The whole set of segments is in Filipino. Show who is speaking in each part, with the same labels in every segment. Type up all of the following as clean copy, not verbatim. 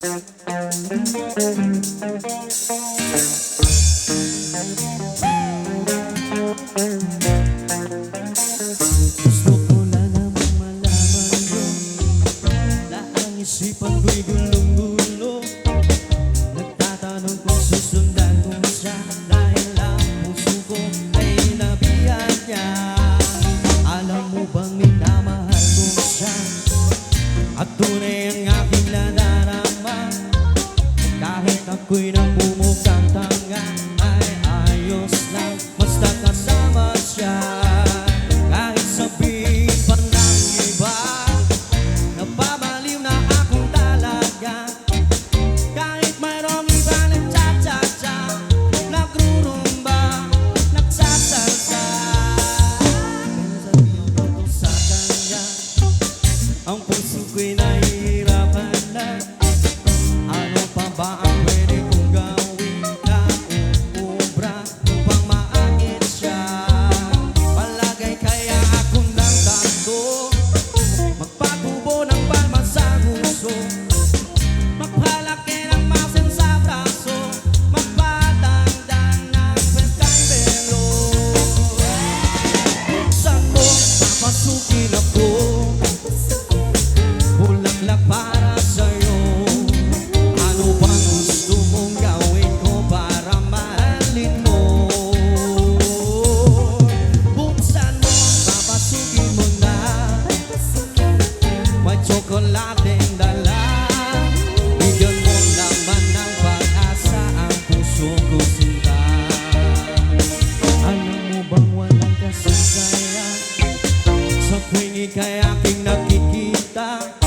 Speaker 1: Gusto ko na namang malaman mo na ang isipan ko'y gulong-gulo. Nagtatanong kung susundan ko siya dahil ang puso ko ay nabiyak niya. Alam mo bang minamahal ko siya at tunay ang aking nadarama? Kahit ako'y namumukang tanga ay ayos lang basta kasama siya. Kahit sabihin pa ng iba napabaliw na akong talaga. Kahit mayroong iba nagcha-cha-cha, nagrurumba, nagsasalsa, sabihin ko to sa kanya, ang puso ko'y nahihirapan na. Ano pa ba ang pwede kong gawin na uubra upang maangit siya? Palagay kaya akong ng tanto, magpatubo ng palma sa nguso, magpalaki ng masin sa braso, magpatangdang ng pagkaibelo. Buksan mo, papasukin ako, bulaklak para sa'yo. Ano bang gusto mong gawin ko para mahalin mo? Buksan mo, papasukin mo na, may tsokolateng dala. Bigyan mo naman ng pag-asa ang puso ko, sinta. Alam mo bang walang kasaysayan sa tuwing ika'y aking nakikita?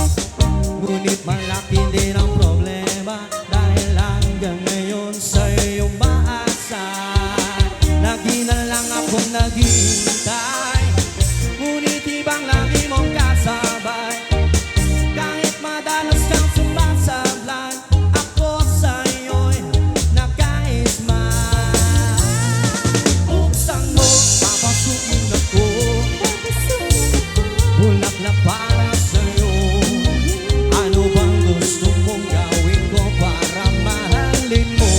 Speaker 1: Ngunit malaki din ang problema dahil hanggang ngayon sa'yo umaasa. Lagi na lang akong naghihintay, ngunit ibang lagi mong kasabay. Kahit madalas kang sumasablay, ako sa'yo'y naka-smile. Buksan mo, papasukin ako, bulaklak para sa'yo. Ano bang gusto mong gawin ko para mahalin mo?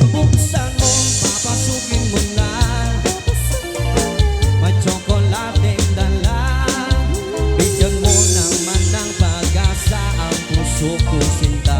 Speaker 1: Buksan mo, papasukin mo na, may tsokolateng dala. Bigyan mo naman ng pag-asa ang puso ko, sinta.